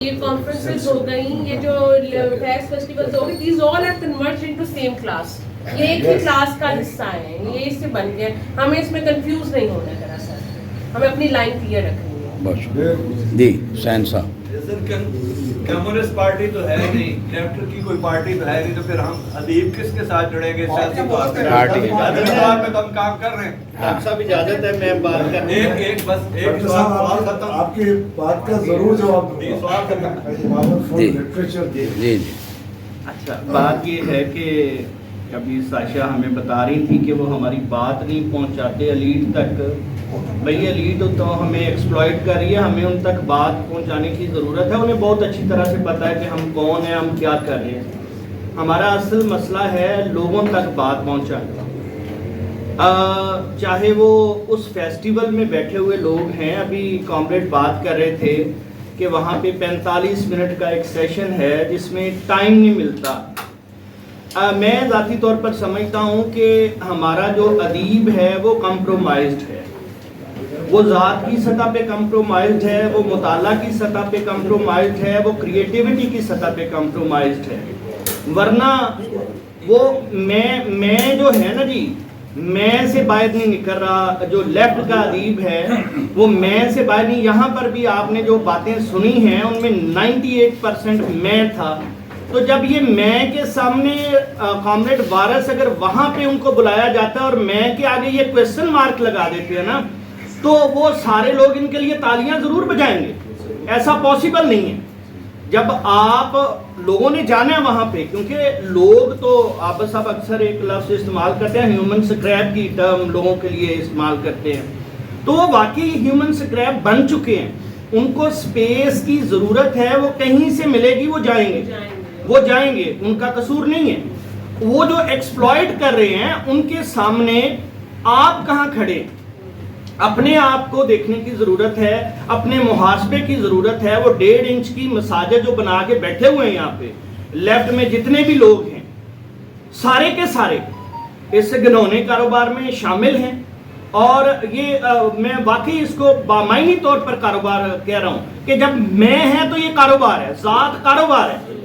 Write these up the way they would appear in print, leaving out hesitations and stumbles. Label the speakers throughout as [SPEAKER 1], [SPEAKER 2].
[SPEAKER 1] یہ کانفرنسز ہو گئی, یہ جو فیئرس فیسٹیولز ہو گئے, these all have converged into same class. یہ ایک ہی کلاس کا حصہ ہیں, یہ اس سے بن گیا. ہمیں اس میں کنفیوز نہیں ہونا ذرا سا, ہمیں اپنی لائن کلیئر رکھنی ہے.
[SPEAKER 2] جی حسین صاحب.
[SPEAKER 3] کمیونسٹ پارٹی تو ہے نہیں, لیفٹ کی کوئی پارٹی تو ہے نہیں, تو پھر ہم ادیب کس کے ساتھ جڑیں گے؟ سیاسی طور پہ تو ہم کام کر رہے ہیں.
[SPEAKER 4] سب اجازت ہے میں بات کرنے
[SPEAKER 3] ایک سوال ختم.
[SPEAKER 5] آپ کی بات کا ضرور جواب دوں.
[SPEAKER 3] سوال ختم.
[SPEAKER 2] جی.
[SPEAKER 4] اچھا, بات یہ ہے کہ ابھی ساشا ہمیں بتا رہی تھی کہ وہ ہماری بات نہیں پہنچاتے ایلیٹ تک. بھئی ایلیٹ تو ہمیں ایکسپلائٹ کر رہی ہے, ہمیں ان تک بات پہنچانے کی ضرورت ہے. انہیں بہت اچھی طرح سے پتہ ہے کہ ہم کون ہیں, ہم کیا کر رہے ہیں. ہمارا اصل مسئلہ ہے لوگوں تک بات پہنچانا. چاہے وہ اس فیسٹیول میں بیٹھے ہوئے لوگ ہیں, ابھی کامریڈ بات کر رہے تھے کہ وہاں پہ 45 منٹ کا ایک سیشن ہے جس میں ٹائم نہیں ملتا. میں ذاتی طور پر سمجھتا ہوں کہ ہمارا جو ادیب ہے وہ کمپرومائزڈ ہے, وہ ذات کی سطح پہ کمپرومائزڈ ہے, وہ مطالعہ کی سطح پہ کمپرومائزڈ ہے, وہ کریٹیوٹی کی سطح پہ کمپرومائزڈ ہے. ورنہ وہ میں جو ہے نا جی, میں سے باہر نہیں نکل رہا. جو لیفٹ کا ادیب ہے وہ میں سے باہر نہیں. یہاں پر بھی آپ نے جو باتیں سنی ہیں ان میں 98% میں تھا. تو جب یہ میں کے سامنے کامریڈ وارث اگر وہاں پہ ان کو بلایا جاتا ہے اور میں کے آگے یہ کویسچن مارک لگا دیتے ہیں نا, تو وہ سارے لوگ ان کے لیے تالیاں ضرور بجائیں گے. ایسا پاسبل نہیں ہے. جب آپ لوگوں نے جانا ہے وہاں پہ, کیونکہ لوگ تو آپ صاحب اکثر ایک لفظ استعمال کرتے ہیں, ہیومن سکریپ کی ٹرم لوگوں کے لیے استعمال کرتے ہیں, تو وہ واقعی ہیومن سکریپ بن چکے ہیں. ان کو سپیس کی ضرورت ہے, وہ کہیں سے ملے گی وہ جائیں گے, وہ جائیں گے, ان کا قصور نہیں ہے. وہ جو ایکسپلائٹ کر رہے ہیں ان کے سامنے آپ کہاں کھڑے؟ اپنے آپ کو دیکھنے کی ضرورت ہے, اپنے محاسبے کی ضرورت ہے. وہ 1.5 انچ کی مساجد جو بنا کے بیٹھے ہوئے ہیں یہاں پہ لیفٹ میں جتنے بھی لوگ ہیں, سارے کے سارے اس گھنونے کاروبار میں شامل ہیں. اور یہ میں واقعی اس کو بامعنی طور پر کاروبار کہہ رہا ہوں کہ جب میں ہے تو یہ کاروبار ہے, ذات کاروبار ہے.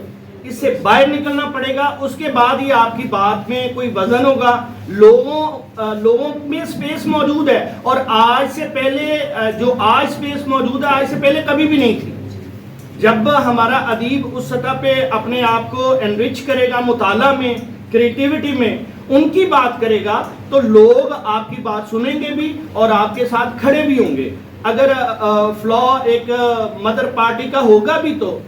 [SPEAKER 4] اس سے باہر نکلنا پڑے گا, اس کے بعد ہی آپ کی بات میں کوئی وزن ہوگا. لوگوں میں سپیس موجود ہے, اور آج سے پہلے جو آج سپیس موجود ہے آج سے پہلے کبھی بھی نہیں تھی. جب ہمارا ادیب اس سطح پہ اپنے آپ کو انرچ کرے گا مطالعہ میں, کریٹیوٹی میں, ان کی بات کرے گا, تو لوگ آپ کی بات سنیں گے بھی اور آپ کے ساتھ کھڑے بھی ہوں گے. اگر فلا ایک مدر پارٹی کا ہوگا بھی تو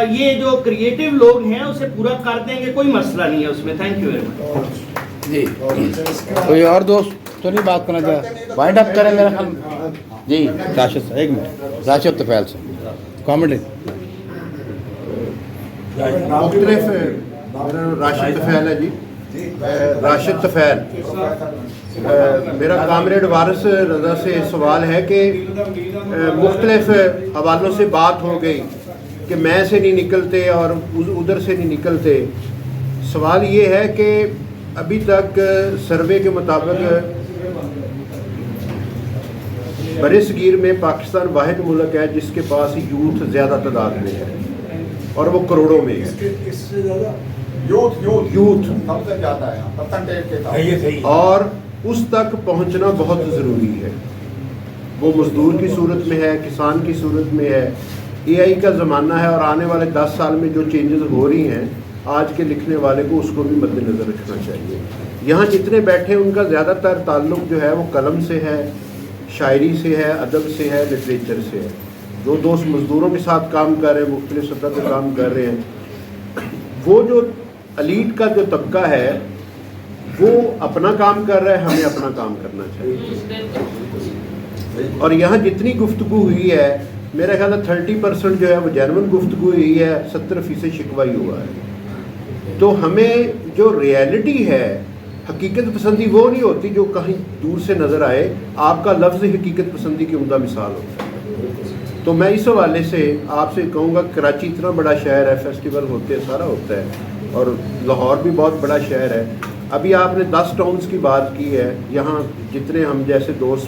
[SPEAKER 4] یہ جو کریٹیو لوگ ہیں اسے پورا کر دیں گے, کوئی مسئلہ نہیں ہے اس میں. Thank you very much.
[SPEAKER 2] جی کوئی اور دوست تو نہیں بات کرنا چاہتا؟ وائنڈ اپ کریں میرا خیال. جی راشد صاحب, ایک منٹ. راشد طفیل سے کامنٹ.
[SPEAKER 6] مختلف, میرا راشد طفیل ہے جی, راشد طفیل. میرا کامریڈ وارث رضا سے سوال ہے کہ مختلف حوالوں سے بات ہو گئی کہ میں سے نہیں نکلتے اور ادھر سے نہیں نکلتے. سوال یہ ہے کہ ابھی تک سروے کے مطابق برصغیر میں پاکستان واحد ملک ہے جس کے پاس یوتھ زیادہ تعداد میں ہے, اور وہ کروڑوں میں ہے. یوتھ
[SPEAKER 5] سب سے زیادہ ہے پرسنٹیج کے ساتھ,
[SPEAKER 6] اور اس تک پہنچنا بہت ضروری ہے. وہ مزدور کی صورت میں ہے, کسان کی صورت میں ہے. اے آئی کا زمانہ ہے, اور آنے والے 10 سال میں جو چینجز ہو رہی ہیں آج کے لکھنے والے کو اس کو بھی مد نظر رکھنا چاہیے. یہاں جتنے بیٹھے ان کا زیادہ تر تعلق جو ہے وہ قلم سے ہے, شاعری سے ہے, ادب سے ہے, لٹریچر سے ہے. جو دوست مزدوروں کے ساتھ کام کر رہے ہیں, مختلف سطح پہ کام کر رہے ہیں, وہ جو ایلیٹ کا جو طبقہ ہے وہ اپنا کام کر رہا ہے, ہمیں اپنا کام کرنا چاہیے. اور یہاں جتنی گفتگو ہوئی ہے میرا خیال ہے 30% جو ہے وہ جینون گفتگو ہوئی ہے, 70% شکوہ ہی ہوا ہے. تو ہمیں جو ریالٹی ہے, حقیقت پسندی وہ نہیں ہوتی جو کہیں دور سے نظر آئے. آپ کا لفظ حقیقت پسندی کی عمدہ مثال ہوتا ہے. تو میں اس حوالے سے آپ سے کہوں گا, کراچی اتنا بڑا شہر ہے, فیسٹیول ہوتے ہیں, سارا ہوتا ہے, اور لاہور بھی بہت بڑا شہر ہے. ابھی آپ نے 10 ٹاؤنز کی بات کی ہے. یہاں جتنے ہم جیسے دوست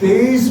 [SPEAKER 5] 23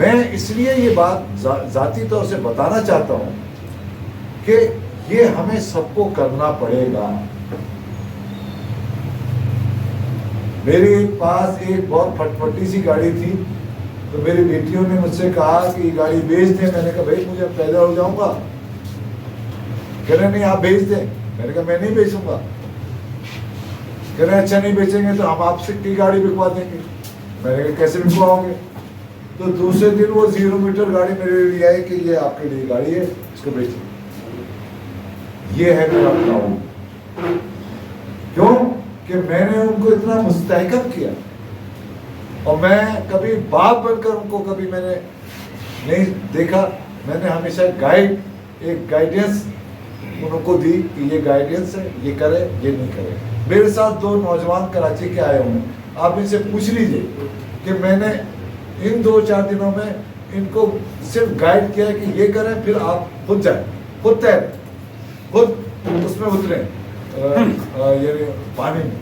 [SPEAKER 5] میں اس لیے یہ بات ذاتی طور سے بتانا چاہتا ہوں کہ یہ ہمیں سب کو کرنا پڑے گا. میرے پاس ایک بہت پھٹپٹی سی گاڑی تھی, تو میری بیٹیوں نے مجھ سے کہا کہ یہ گاڑی بیچ دیں. میں نے کہا بھائی مجھے پیدا ہو جاؤں گا. کہہ رہے نہیں آپ بیچ دیں. میں نے کہا میں نہیں بیچوں گا. کہہ رہے اچھا نہیں بیچیں گے تو ہم آپ سے کی گاڑی بکوا دیں گے. میں نے کہا کیسے بکواؤ گے؟ تو دوسرے دن وہ 0 میٹر گاڑی میرے لیے آئی کہ یہ آپ کے لیے گاڑی ہے, اس کو بیچیں. یہ ہے میرا کام. کیوں کہ میں نے ان کو اتنا مستحکم کیا, اور میں کبھی باپ بن کر ان کو کبھی میں نے نہیں دیکھا. میں نے ہمیشہ ایک گائیڈنس ان کو دی کہ یہ گائیڈنس ہے, یہ کرے یہ نہیں کرے. میرے ساتھ 2 نوجوان کراچی کے آئے ہوئے, آپ ان سے پوچھ لیجئے کہ میں نے ان 2-4 دنوں میں ان کو صرف گائیڈ کیا ہے کہ یہ کریں, پھر آپ خود جائیں, خود تیریں, خود اس میں اتریں یعنی پانی میں.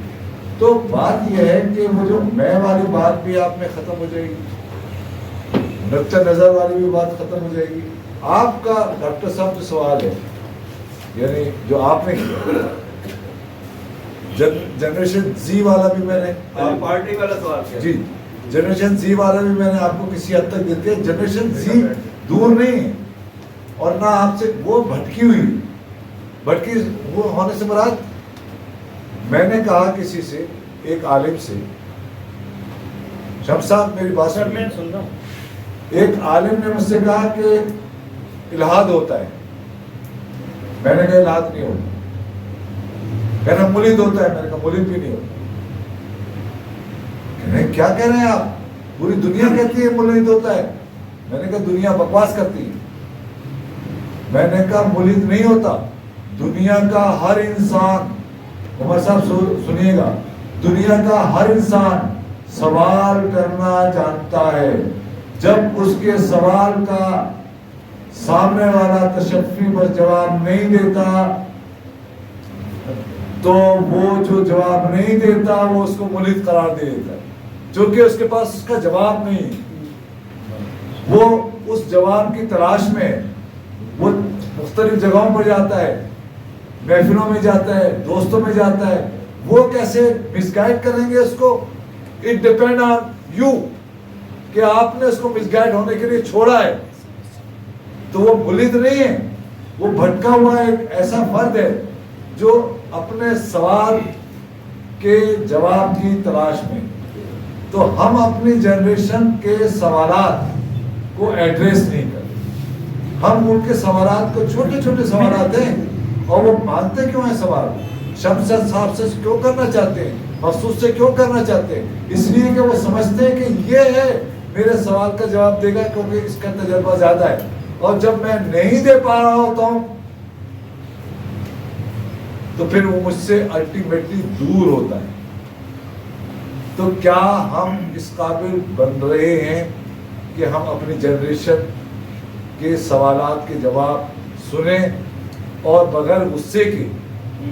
[SPEAKER 5] تو بات یہ ہے کہ وہ جو میں والی بات بھی آپ میں ختم ہو جائے گی, نقطہ نظر والی بھی بات ختم ہو جائے گی. آپ کا ڈاکٹر صاحب جو سوال ہے, یعنی جو آپ نے جنریشن زی والا بھی میں نے
[SPEAKER 3] پارٹی والا سوال کیا؟
[SPEAKER 5] جی, جنریشن زی والا بھی میں نے آپ کو کسی حد تک دیتے ہیں. جنریشن زی دور نہیں ہے, اور نہ آپ سے وہ بھٹکی ہوئی, بھٹکی وہ ہونے سے مراد, میں نے کہا کسی سے, ایک عالم سے, شمس صاحب میری بات
[SPEAKER 4] سر میں سن رہا ہوں.
[SPEAKER 5] ایک عالم نے مجھ سے کہا کہ الہاد ہوتا ہے. میں نے کہا الہاد نہیں ہوتا. کہنا ملید ہوتا ہے. میں نے کہا ملید بھی نہیں ہوتا. کیا کہہ رہے ہیں آپ؟ پوری دنیا کہتی ہے ملید ہوتا ہے. میں نے کہا دنیا بکواس کرتی ہے. میں نے کہا ملید نہیں ہوتا. دنیا کا ہر انسان, عمر صاحب سنیے گا, دنیا کا ہر انسان سوال کرنا جانتا ہے. جب اس کے سوال کا سامنے والا تشفی پر جواب نہیں دیتا, تو وہ جو جواب نہیں دیتا وہ اس کو ملید قرار دے دیتا ہے, جو کہ اس کے پاس اس کا جواب نہیں. وہ اس جواب کی تلاش میں وہ مختلف جگہوں پر جاتا ہے, محفلوں میں جاتا ہے, دوستوں میں جاتا ہے. وہ کیسے مس گائیڈ کریں گے اس کو؟ اٹ ڈیپینڈ آن یو کہ آپ نے اس کو مس گائیڈ ہونے کے لیے چھوڑا ہے. تو وہ ملید نہیں ہے, وہ بھٹکا ہوا ایک ایسا فرد ہے جو اپنے سوال کے جواب کی تلاش میں. تو ہم اپنی جنریشن کے سوالات کو ایڈریس نہیں کرتے. ہم ان کے سوالات کو, چھوٹے چھوٹے سوالات ہیں, اور وہ مانتے کیوں ہیں سوال؟ شمس صاحب سے کیوں کرنا چاہتے ہیں, مخصوص سے کیوں کرنا چاہتے ہیں؟ اس لیے کہ وہ سمجھتے ہیں کہ یہ ہے میرے سوال کا جواب دے گا, کیونکہ اس کا تجربہ زیادہ ہے. اور جب میں نہیں دے پا رہا ہوتا ہوں تو پھر وہ مجھ سے الٹیمیٹلی دور ہوتا ہے. تو کیا ہم اس قابل بن رہے ہیں کہ ہم اپنی جنریشن کے سوالات کے جواب سنیں, اور بغیر غصے کے,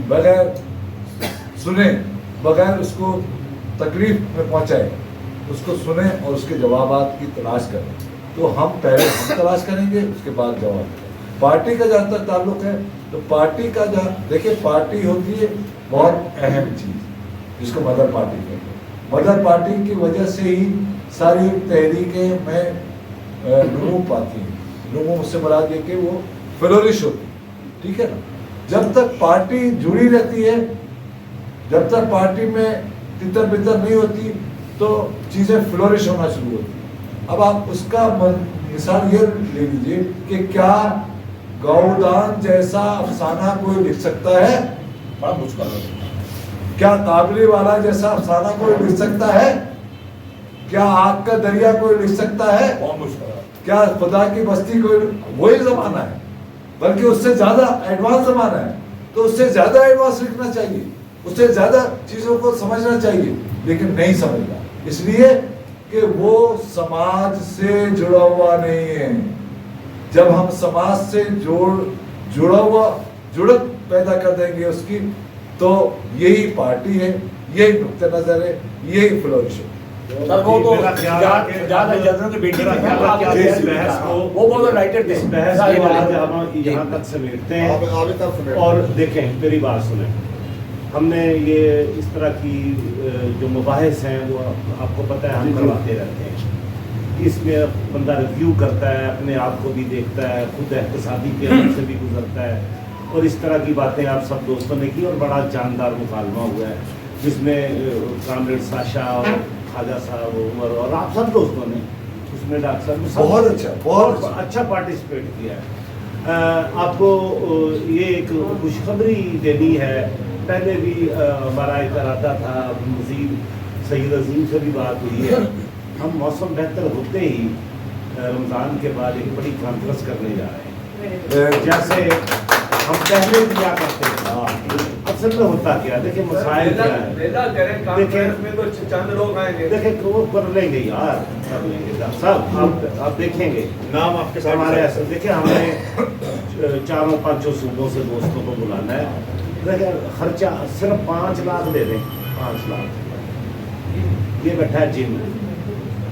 [SPEAKER 5] بغیر سنیں, بغیر اس کو تکلیف میں پہنچائیں, اس کو سنیں اور اس کے جوابات کی تلاش کریں. تو ہم پہلے ہم تلاش کریں گے, اس کے بعد جواب. پارٹی کا جہاں تک تعلق ہے, تو پارٹی کا دیکھیں, پارٹی ہوتی ہے بہت اہم چیز جس کو مدر پارٹی کہتے ہیں. مدر پارٹی کی وجہ سے ہی ساری تحریکیں میں نمو پاتی ہیں. نمو سے مراد یہ کہ وہ فلورش ہوتی ہے, ٹھیک ہے نا. جب تک پارٹی جڑی رہتی ہے, جب تک پارٹی میں تتر بتر نہیں ہوتی, تو چیزیں فلورش ہونا شروع ہوتی ہیں. اب آپ اس کا مثال یہ لے لیجیے کہ کیا گودان جیسا افسانہ کوئی لکھ سکتا ہے؟ بڑا مشکل ہے. کیا قابلی والا جیسا افسانہ کوئی لکھ سکتا ہے؟ کیا آگ کا دریا کوئی لکھ سکتا ہے؟ بہت مشکل ہے. کیا خدا کی بستی کوئی؟ وہی زمانہ ہے, بلکہ اس سے زیادہ ایڈوانس زمانہ ہے. تو اس سے زیادہ ایڈوانس لکھنا چاہیے, اس سے زیادہ چیزوں کو سمجھنا چاہیے, لیکن نہیں سمجھنا, اس لیے کہ وہ سماج سے جڑا ہوا نہیں ہے. جب ہم سماج سے جڑا ہوا جڑت پیدا کر دیں گے اس کی, تو یہی پارٹی ہے, یہی نقطہ نظر ہے, یہی فلورش ہے.
[SPEAKER 7] سر وہ تو
[SPEAKER 3] میرا خیال ہے کہ
[SPEAKER 7] زیادہ جنرل کی بیٹی
[SPEAKER 3] میرا خیال ہے کہ اس بحث کو
[SPEAKER 7] وہ بہت رائٹر تھے.
[SPEAKER 3] اس بحث کو آج ہم یہاں تک سمیٹتے ہیں. اور دیکھیں میری بات سنیں, ہم نے یہ اس طرح کی جو مباحث ہیں وہ آپ کو پتہ ہے ہم کرواتے رہتے ہیں. اس میں بندہ ریویو کرتا ہے, اپنے آپ کو بھی دیکھتا ہے, خود اقتصادی کے اندر سے بھی گزرتا ہے, اور اس طرح کی باتیں آپ سب دوستوں نے کی اور بڑا جاندار مکالمہ ہوا ہے جس میں کامریڈ ساشا اور خواجہ صاحب عمر اور آپ سب دوستوں نے اس میں ڈاکٹر صاحب بہت اچھا پارٹیسپیٹ کیا ہے. آپ کو یہ ایک خوشخبری دینی ہے. پہلے بھی ہمارا ایک ارادہ تھا, مزید سید عظیم سے بھی بات ہوئی ہے, ہم موسم بہتر ہوتے ہی رمضان کے بعد ایک بڑی کانفرنس کرنے جا رہے ہیں جیسے ہم پہلے کیا کرتے تھے. اصل میں ہوتا کیا, دیکھیں مسائل کیا ہے, دیکھیں وہ کر لیں گے یار, کر لیں گے سب. آپ دیکھیں گے نام آپ کے ہمارے ایسے دیکھیں, ہم نے 4-5 صوبوں سے دوستوں کو بلانا ہے. دیکھیں خرچہ صرف 5 لاکھ دے دیں, 5 لاکھ. یہ بیٹھا ہے جم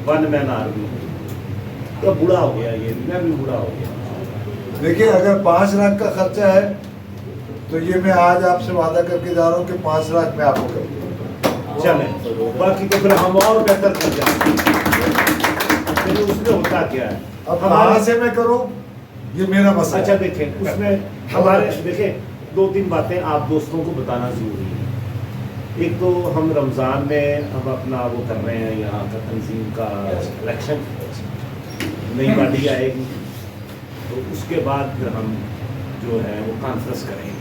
[SPEAKER 3] 1 مین آرمی, تو بوڑھا ہو گیا, یہ میں بھی بوڑھا ہو گیا.
[SPEAKER 5] دیکھیے اگر 5 لاکھ کا خرچہ ہے تو یہ میں آج آپ سے وعدہ کر کے جا رہا ہوں کہ 5 لاکھ میں آپ کو کر دوں.
[SPEAKER 3] چلیں باقی تو پھر ہم اور بہتر کر جائیں گے. اس میں ہوتا کیا ہے,
[SPEAKER 5] اب کہاں سے میں کروں یہ میرا مسئلہ.
[SPEAKER 3] اچھا دیکھیں اس میں ہمارے دیکھیں 2-3 باتیں آپ دوستوں کو بتانا ضروری ہے. ایک تو ہم رمضان میں ہم اپنا وہ کر رہے ہیں یہاں کا تنظیم کا الیکشن, نئی باڈی آئے گی, تو اس کے بعد پھر ہم جو ہے وہ کانفرنس کریں گے.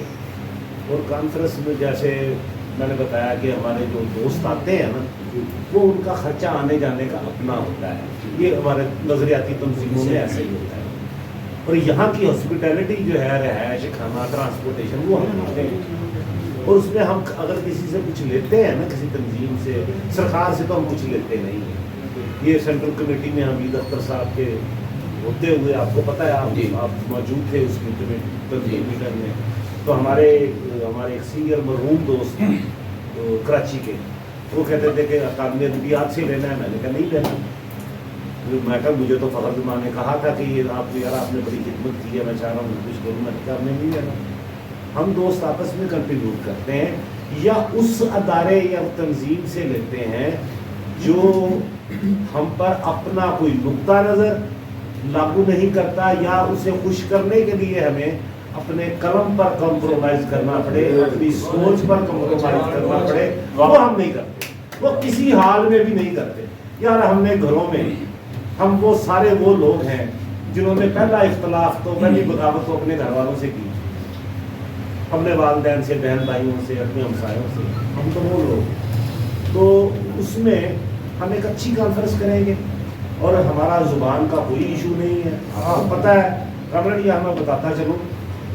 [SPEAKER 3] اور کانفرنس میں جیسے میں نے بتایا کہ ہمارے جو دوست آتے ہیں نا, وہ ان کا خرچہ آنے جانے کا اپنا ہوتا ہے. یہ ہمارے نظریاتی تنظیموں میں ایسے ہی ہوتا ہے. اور یہاں کی ہاسپٹیلٹی جو ہے, رہائش, کھانا, ٹرانسپورٹیشن, وہ ہم کرتے ہیں. اور اس میں ہم اگر کسی سے کچھ لیتے ہیں نا, کسی تنظیم سے, سرکار سے تو ہم کچھ لیتے نہیں ہیں. یہ سینٹرل کمیٹی میں حمید اختر صاحب کے ہوتے ہوئے آپ کو پتہ ہے, آپ موجود تھے اس تنظیم میٹنگ میں, تو ہمارے ایک سینئر مرحوم دوست کراچی کے, وہ کہتے تھے کہ اکادمی ادبیات سے لینا ہے. میں نے کہا نہیں لینا. میں کہا مجھے تو فخر زمان نے کہا تھا کہ یہ آپ نے بڑی خدمت کی ہے, میں چاہ رہا ہوں کچھ کروں. میں نے کہا ہم نے نہیں لینا. ہم دوست آپس میں کنٹریبیوٹ کرتے ہیں, یا اس ادارے یا تنظیم سے لیتے ہیں جو ہم پر اپنا کوئی نقطہ نظر لاگو نہیں کرتا, یا اسے خوش کرنے کے لیے ہمیں اپنے قلم پر کمپرومائز کرنا پڑے, اپنی سوچ پر کمپرومائز کرنا پڑے, وہ ہم نہیں کرتے. وہ کسی حال میں بھی نہیں کرتے. یار ہم نے گھروں میں, ہم وہ سارے وہ لوگ ہیں جنہوں نے پہلا اختلاف تو پہلی بغاوت تو اپنے گھر والوں سے کی, ہم نے والدین سے, بہن بھائیوں سے, اپنے ہمسایوں سے, ہم تو وہ لوگ. تو اس میں ہم ایک اچھی کانفرنس کریں گے, اور ہمارا زبان کا کوئی ایشو نہیں ہے. آپ کو پتہ ہے کامریڈ, یہ ہمیں بتاتا چلوں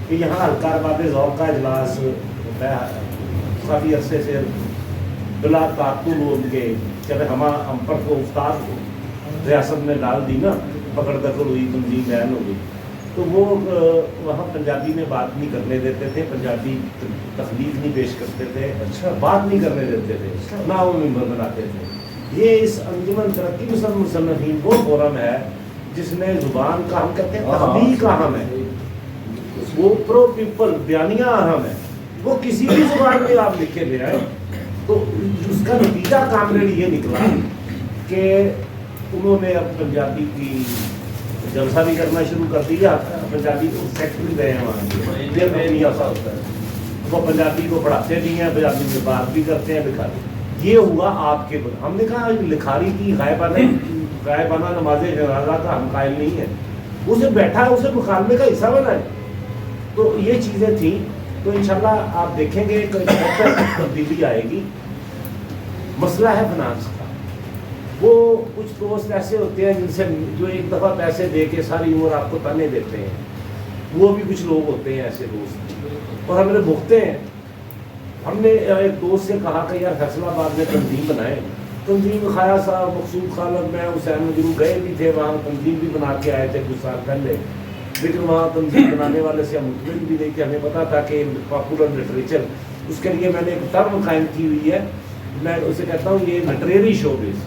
[SPEAKER 3] کہ یہاں ہلکا ارباب ذوق کا اجلاس ہوتا ہے کافی عرصے سے بلا تعطل ان کے. چلے ہم پر کو استاد ریاست میں ڈال دی نا, پکڑ دکڑ ہوئی, تنظیم بین ہو گئی, تو وہ وہاں پنجابی میں بات نہیں کرنے دیتے تھے, پنجابی تخلیق نہیں پیش کرتے تھے, بات نہیں کرنے دیتے تھے, نہ وہ ممبر بناتے تھے. یہ اس انجمن ترقی پسند مصنفین وہ فورم ہے جس میں زبان کا ہم کہتے ہیں تخلیق اہم ہے, وہ پرو پیپل بیانیہ اہم ہے. وہ کسی بھی زبان میں آپ لکھے لے آئے, تو اس کا نتیجہ کامریڈ یہ نکلا کہ انہوں نے اب پنجابی کی جلسہ بھی کرنا شروع کر دیا. پنجابی کو سیکٹری رہے ہیں وہاں, وہ پنجابی کو پڑھاتے بھی ہیں, پنجابی میں بات بھی کرتے ہیں, لکھاتے. یہ ہوا آپ کے. ہم نے کہا لکھاری کی غائبانہ نماز جنازہ کا ہم قائل نہیں ہے, اسے بیٹھا ہے, اسے مکالمے کا حصہ بنائے. تو یہ چیزیں تھیں. تو انشاءاللہ آپ دیکھیں گے کہ تبدیلی آئے گی. مسئلہ ہے فنانس کا. وہ کچھ دوست ایسے ہوتے ہیں جن سے جو ایک دفعہ پیسے دے کے ساری عمر آپ کو تانے دیتے ہیں, وہ بھی کچھ لوگ ہوتے ہیں ایسے دوست, اور ہم نے بھگتے ہیں. ہم نے ایک دوست سے کہا کہ یار فیصل آباد میں تنظیم بنائے. تنظیم خایا صاحب, مقصود خالد, میں, حسین مجرو گئے بھی تھے وہاں, تنظیم بھی بنا کے آئے تھے کچھ سال پہلے. لیکن وہاں تنظیم بنانے والے سے ہم مطمئن بھی نہیں کہ ہمیں پتا تھا کہ پاپولر لٹریچر, اس کے لیے میں نے ایک ٹرم قائم کی ہوئی ہے, میں اسے کہتا ہوں یہ لٹریری شو بیس.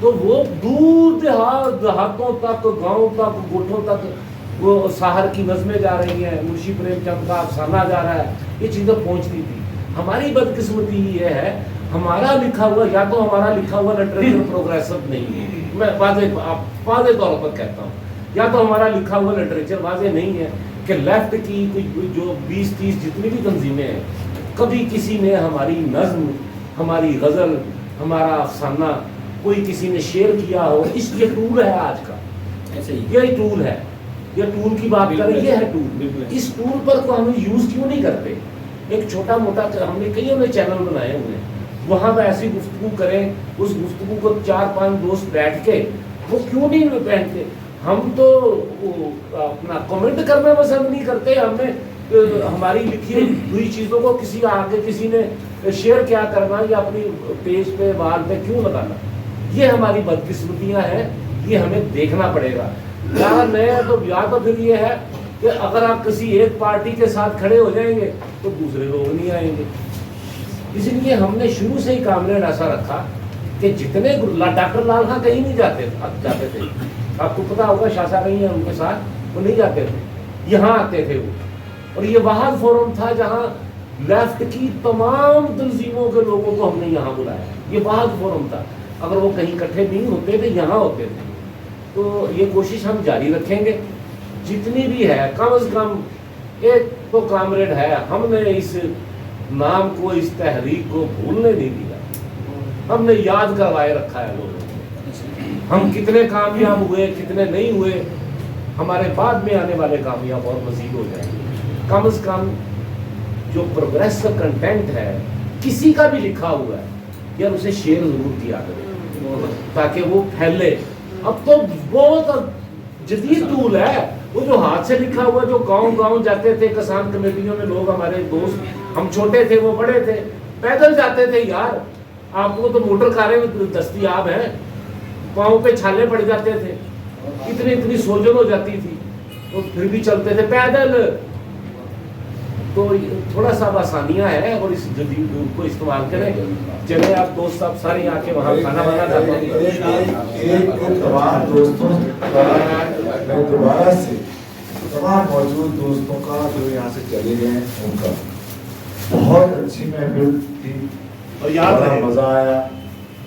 [SPEAKER 3] تو وہ دور دیہاتوں تک، گاؤں تک، گوٹھوں تک وہ سحر کی نظمیں جا رہی ہیں، منشی پریم چند کا افسانہ جا رہا ہے، یہ چیزیں پہنچتی تھی. ہماری بدقسمتی یہ ہے ہمارا لکھا ہوا، یا تو ہمارا لکھا ہوا لٹریچر پروگریسو نہیں ہے، میں واضح طور پر کہتا ہوں، یا تو ہمارا لکھا ہوا لٹریچر واضح نہیں ہے کہ لیفٹ کی جو 20-30 جتنی بھی تنظیمیں ہیں، کبھی کسی نے ہماری نظم، ہماری غزل، ہمارا افسانہ کوئی کسی نے شیئر کیا ہو. اس یہ ٹول ہے آج کا، یہ ٹول ہے، یہ ٹول کی بات کریں، یہ ہے ٹول. اس ٹول پر کو ہم یوز کیوں نہیں کرتے؟ ایک چھوٹا موٹا ہم نے کئیوں نے چینل بنائے ہوئے ہیں، وہاں پہ ایسی گفتگو کریں، اس گفتگو کو 4-5 دوست بیٹھ کے وہ کیوں نہیں پہنتے؟ ہم تو اپنا کمنٹ کرنا پسند نہیں کرتے، ہمیں ہماری لکھی ہوئی چیزوں کو کسی آگے کسی نے شیئر کیا کرنا یا اپنی پیج پہ وال پہ کیوں لگانا. یہ ہماری بدقسمتیاں ہیں، یہ ہمیں دیکھنا پڑے گا. یا تو پھر یہ ہے کہ اگر آپ کسی ایک پارٹی کے ساتھ کھڑے ہو جائیں گے تو دوسرے لوگ نہیں آئیں گے. اس لیے ہم نے شروع سے ہی کامریڈ ایسا رکھا کہ جتنے ڈاکٹر لال خان کہیں نہیں جاتے تھے، آپ کو پتا ہوگا شاہ صاحب کہیں ہیں ان کے ساتھ، وہ نہیں جاتے تھے، یہاں آتے تھے وہ. اور یہ واحد فورم تھا جہاں لیفٹ کی تمام تنظیموں کے لوگوں کو ہم نے یہاں بلایا. یہ واحد فورم تھا، اگر وہ کہیں اکٹھے نہیں ہوتے تھے یہاں ہوتے تھے. تو یہ کوشش ہم جاری رکھیں گے جتنی بھی ہے. کم از کم ایک تو کامریڈ ہے، ہم نے اس نام کو، اس تحریک کو بھولنے نہیں دیا، ہم نے یاد کروائے رکھا ہے لوگوں کو. ہم کتنے کامیاب ہوئے، کتنے نہیں ہوئے، ہمارے بعد میں آنے والے کامیاب اور مزید ہو جائیں گے. کم از کم جو پروگریس کا کنٹینٹ ہے کسی کا بھی لکھا ہوا ہے یار اسے شیئر ضرور کیا کرے تاکہ وہ پھیلے. اب تو بہت جدید ٹول ہے وہ جو ہاتھ سے لکھا ہوا، جو گاؤں جاتے تھے کسان کمیٹیوں میں لوگ، ہمارے دوست، ہم چھوٹے تھے وہ بڑے تھے، پیدل جاتے تھے یار. آپ کو تو موٹر کاریں دستیاب ہیں، پاؤں پہ چھالے پڑ جاتے تھے، اتنی سوجن ہو جاتی تھی، تو پھر بھی چلتے تھے پیدل. تو تھوڑا سا آسانیاں ہیں اور اس جدید دور کو استعمال کریں. چلے آپ دوست صاحب سارے آ کے وہاں کھانا بنا جاتے ہیں.
[SPEAKER 5] تمام دوستوں میں دوبارہ سے تمام موجود دوستوں کا جو یہاں سے چلے گئے ہیں ان کا بہت اچھی محفل تھی
[SPEAKER 3] اور بڑا
[SPEAKER 5] مزہ آیا،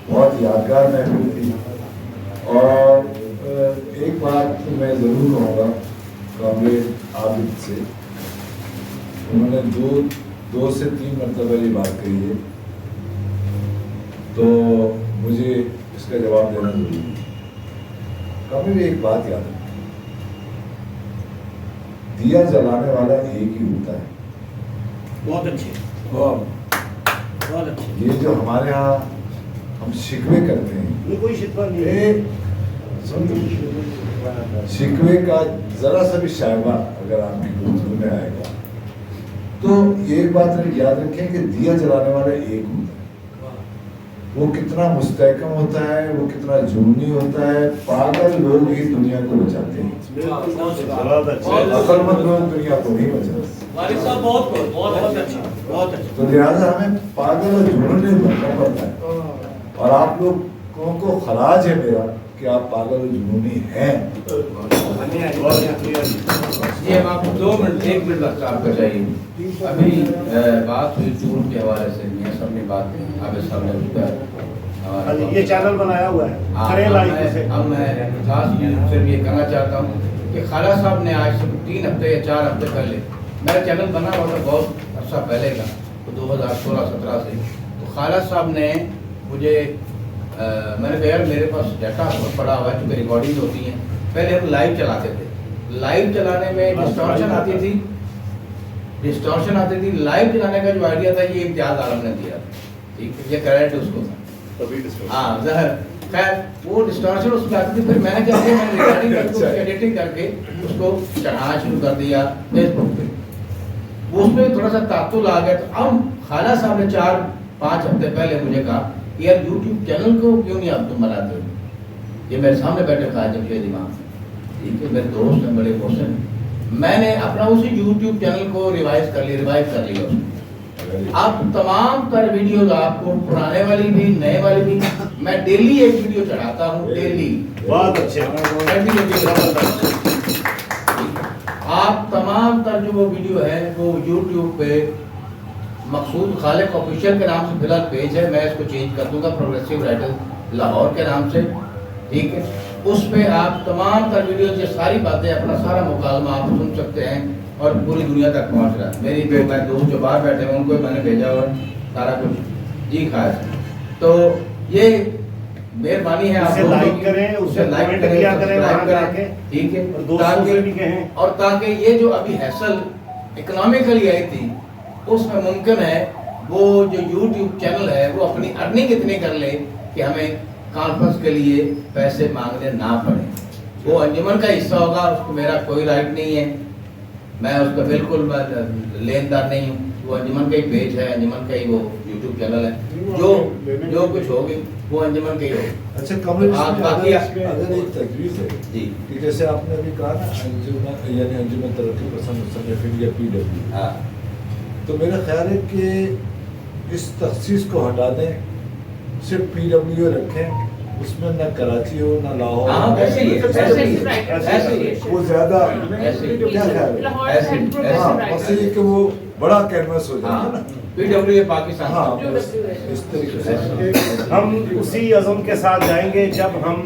[SPEAKER 5] بہت یادگار محفل تھی. اور ایک بات میں ضرور کہوں گا کامریڈ عابد سے، انہوں نے دو سے 3 مرتبہ یہ بات کہی ہے تو مجھے اس کا جواب دینا ضروری ہے. کامریڈ ایک بات یاد ہے، دیا جلانے والا ایک ہی ہوتا ہے.
[SPEAKER 7] بہت اچھے، بہت اچھے.
[SPEAKER 5] یہ جو ہمارے ہاں ہم شکوے کرتے ہیں،
[SPEAKER 3] یہ کوئی شکوہ نہیں ہے.
[SPEAKER 5] شکوے کا ذرا سا بھی شائبہ اگر آپ کی گفتگو میں آئے گا تو یہ بات یاد رکھیں کہ دیا جلانے والا ایک ہوتا ہے. وہ کتنا مستحکم ہوتا ہے، وہ کتنا جنونی ہوتا ہے. پاگل لوگ ہی دنیا کو بچاتے ہیں، عقل مند لوگ دنیا کو نہیں بچاتے.
[SPEAKER 7] والد صاحب بہت اچھے، بہت اچھے.
[SPEAKER 5] تو لہٰذا ہمیں پاگل اور جنونے بننا پڑتا ہے. اور آپ لوگوں کو خراج ہے میرا کہ آپ پاگل اور جنونی ہیں.
[SPEAKER 2] جی اب آپ 2 منٹ 1 منٹ وقت آپ کا چاہیے. ابھی بات ہوئی ٹول کے حوالے سے، میاں صاحب نے بات کی، آپ سامنے
[SPEAKER 3] یہ چینل بنایا ہوا ہے.
[SPEAKER 2] اب میں خاص صرف یہ کہنا چاہتا ہوں کہ خالہ صاحب نے آج سے 3 ہفتے یا 4 ہفتے پہلے، میرا چینل بنا ہوا تھا بہت عرصہ پہلے کا، 2016-17 سے. تو خالہ صاحب نے مجھے، میں نے کہا یار میرے پاس ڈیٹا پڑا ہوا ہے چونکہ ریکارڈنگ ہوتی ہیں. پہلے ہم لائیو چلاتے تھے، لائیو چلانے میں ڈسٹورشن آتی تھی. لائیو چلانے کا جو آئیڈیا تھا یہ امتیاز عالم نے دیا، ٹھیک ہے، یہ کریڈٹ اس کو تھا. ہاں ظاہر خیر وہ ڈسٹورشن اس میں آتی تھی. پھر میں نے کیا کیا، میں نے ریکارڈنگ کر کے ایڈیٹنگ کر کے اس کو چڑھانا شروع کر دیا فیس بک پہ. وہ اس میں تھوڑا سا تعطل آ گیا. تو اب خالہ صاحب نے 4-5 ہفتے پہلے مجھے کہا کہ یار یوٹیوب چینل کو کیوں نہیں آپ تم بناتے ہو. یہ میرے سامنے بیٹھے خواجہ جمشید امام، ٹھیک ہے، میرے دوست ہیں، بڑے محسن. میں نے اپنا اسی یوٹیوب چینل کو ریوائو کر لیا اس میں. اب تمام تر ویڈیوز آپ کو پرانے والی بھی نئے والی بھی میں ڈیلی ایک ویڈیو چڑھاتا ہوں ڈیلی.
[SPEAKER 3] بہت اچھے.
[SPEAKER 2] آپ تمام تر جو وہ ویڈیو ہے وہ یوٹیوب پہ مقصود خالق آفیشیل کے نام سے فی الحال پیج ہے, میں اس کو چینج کر دوں گا پروگریسو رائٹر لاہور کے نام سے, ٹھیک ہے. اس پہ آپ تمام تر ویڈیوز یہ ساری باتیں اپنا سارا مکالمہ آپ سن سکتے ہیں اور پوری دنیا تک پہنچ رہا ہے. میری جو میں دوست جو باہر بیٹھے ہیں ان کو میں نے بھیجا اور سارا کچھ جی خاص. تو یہ مہربانی ہے آپ
[SPEAKER 3] لائک کریں, اسے لائک کیا کریں وہاں جا کے,
[SPEAKER 2] ٹھیک ہے,
[SPEAKER 3] اور دوستوں سے بھی کہیں.
[SPEAKER 2] اور تاکہ یہ جو ابھی حیصل اکنامیکلی آئی تھی اس میں ممکن ہے وہ جو یوٹیوب چینل ہے وہ اپنی ارننگ اتنی کر لے کہ ہمیں کانفرنس کے لیے پیسے مانگنے نہ پڑے. وہ انجمن کا حصہ ہوگا, اس کو میرا کوئی رائٹ نہیں ہے, میں اس کا بالکل لین دار نہیں ہوں. وہ انجمن کا ہی پیج ہے, انجمن کا ہی وہ یوٹیوب چینل ہے, جو کچھ ہوگی وہ انجمن کا ہی ہوگا.
[SPEAKER 5] اچھا کمل اگر ایک تجویز ہے
[SPEAKER 2] جی
[SPEAKER 5] کہ جیسے آپ نے ابھی کہا نا انجمن یعنی انجمن ترقی پسند مصنفین یا PW,
[SPEAKER 2] ہاں,
[SPEAKER 5] تو میرا خیال ہے کہ اس تخصیص کو ہٹا دیں, صرف PW رکھیں, اس میں نہ کراچی ہو نہ لاہور.
[SPEAKER 2] ہاں ایسے ہی ہے, ایسے ہی
[SPEAKER 5] وہ زیادہ
[SPEAKER 2] ایسے
[SPEAKER 5] کیا خیال ہے؟ ہاں بس یہ کہ وہ بڑا کینوس ہو جائے نا.
[SPEAKER 2] PW پاکستان.
[SPEAKER 5] ہاں اس طریقے سے
[SPEAKER 3] ہم اسی عزم کے ساتھ جائیں گے جب ہم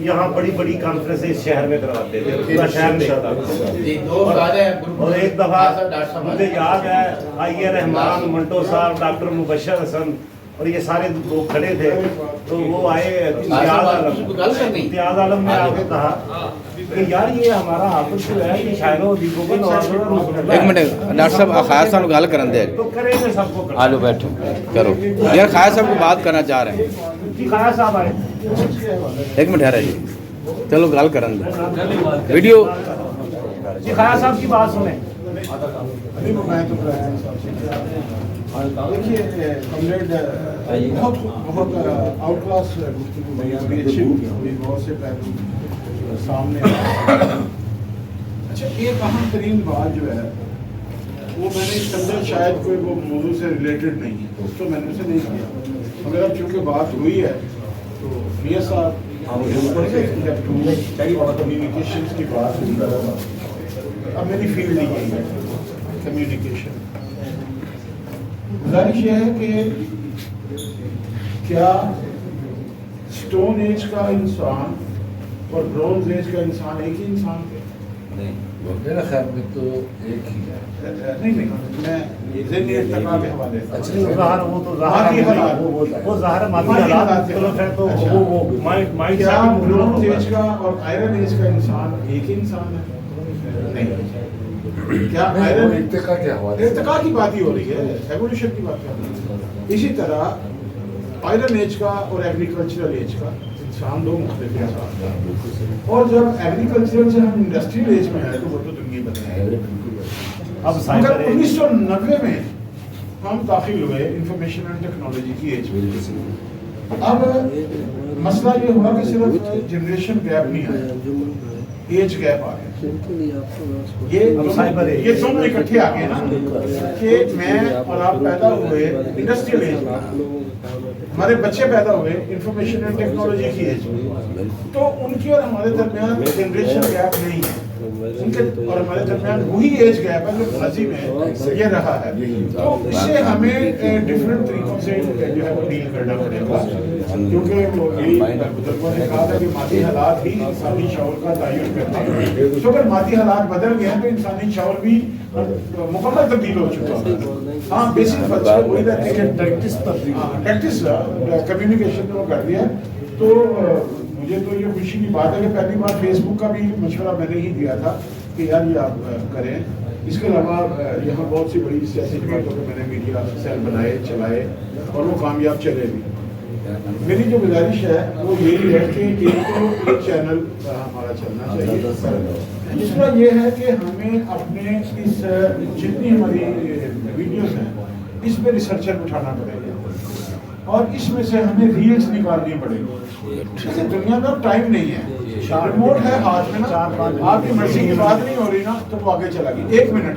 [SPEAKER 3] یہاں بڑی بڑی کانفرنس اس شہر میں کرواتے تھے, پورا شہر دیکھتا تھا. اور ایک دفعہ مجھے یاد ہے آئیے رحمان, منٹو صاحب, ڈاکٹر مبشر حسن اور یہ سارے لوگ کھڑے تھے, تو وہ آئے امتیاز عالم نے آ کے کہا کہ یار یہ ہمارا حافظ جو ہے یہ شاعروں ادیبوں کا نوازا.
[SPEAKER 2] ایک منٹ ڈاکٹر صاحب خیال صاحب گل کرن دے,
[SPEAKER 3] تو کریں گے سب کو.
[SPEAKER 2] آلو بیٹھو کرو یار, خیال صاحب کو بات کرنا چاہ رہے ہیں.
[SPEAKER 3] جی خیال صاحب آئے,
[SPEAKER 2] ایک منٹ ٹھہرا جی, چلو گل کرن دے ویڈیو.
[SPEAKER 3] جی خیال صاحب کی بات سنیں.
[SPEAKER 6] دیکھیے کمریڈ بہت آؤٹ کلاس گفتگو ہوئی, اچھی ہوئی, بہت سے پہلو سامنے. اچھا ایک اہم ترین بات جو ہے وہ میں نے اس کے اندر شاید کوئی وہ موضوع سے ریلیٹڈ نہیں ہے تو میں نے اسے نہیں کیا, مگر اب چونکہ بات ہوئی ہے تو میاں صاحب کمیونیکیشن کی بات ہوئی, اب میری فیلڈ نہیں یہی ہے کمیونیکیشن. گزارش یہ ہے کہ کیا اسٹون ایج کا انسان اور برونز ایج کا انسان ایک ہی انسان ہے؟
[SPEAKER 5] نہیں, میرا خیال میں تو ایک ہی ہے.
[SPEAKER 6] نہیں میں ذہنی ارتقاء کے حوالے سے
[SPEAKER 3] وہ تو ظاہر مادی حالات
[SPEAKER 6] کیا برونز ایج کا اور آئرن ایج کا انسان ایک ہی انسان ہے؟ نہیں. کیا آئرن
[SPEAKER 5] ارتقاء کے حوالے سے
[SPEAKER 6] ارتقاء کی بات ہی ہو رہی ہے, ایوولوشن کی بات کر رہی ہے. اسی طرح آئرن ایج کا اور ایگریکلچرل ایج کا انسان دو مختلف انسان ہیں, اور جب ایگریکلچرل سے ہم انڈسٹریل ایج میں آئے تو وہ تو دنیا بدل ہے.
[SPEAKER 3] اب
[SPEAKER 6] 1990 میں ہم داخل ہوئے انفارمیشن اینڈ ٹیکنالوجی کی ایج میں. اب مسئلہ یہ ہوا کہ صرف جنریشن گیپ نہیں آیا, ایج گیپ آ گیا. یہ دونوں اکٹھے آ گئے نا کہ میں اور آپ پیدا ہوئے انڈسٹریل ایج میں, ہمارے بچے پیدا ہوئے انفارمیشن اینڈ ٹیکنالوجی کی ایج میں, تو ان کی اور ہمارے درمیان جنریشن گیپ نہیں ہے, ان کے اور ہمارے درمیان وہی ایج گیپ ہے جو ماضی میں یہ رہا ہے. تو اس سے ہمیں ڈفرینٹ طریقوں سے جو ہے وہ ڈیل کرنا پڑے گا, کیونکہ بزرگوں نے کہا تھا کہ مادی حالات ہی انسانی شعور کا تعین کرتے ہیں. تو اگر مادی حالات بدل گئے ہیں تو انسانی شعور بھی مکمل تبدیل ہو چکا ہے. ہاں بیسک فرق وہی رہتی ہے پریکٹس کمیونیکیشن کو کر دیا. تو مجھے تو یہ خوشی کی بات ہے کہ پہلی بار فیس بک کا بھی مشورہ میں نے ہی دیا تھا کہ یار یہ آپ کریں. اس کے علاوہ یہاں بہت سی بڑی سیاسی باتوں پہ میں نے میڈیا سیل بنائے چلائے اور وہ کامیاب چلے بھی. میری جو گزارش ہے وہ یہی ہے کہ ایک تو ایک چینل ہمارا چلنا چاہیے. دوسرا یہ ہے کہ ہمیں اپنے اس جتنی ہماری ویڈیوز ہیں اس پہ ریسرچر بٹھانا پڑے گا اور اس میں سے ہمیں ریلز نکالنی پڑے گی. دنیا میں اب ٹائم نہیں ہے, ریموٹ ہے ہاتھ میں نا, آپ کی مرضی کی بات نہیں ہو رہی نا تو وہ آگے چلا گئی. 1 منٹ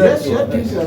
[SPEAKER 6] Yes, yes, teaser।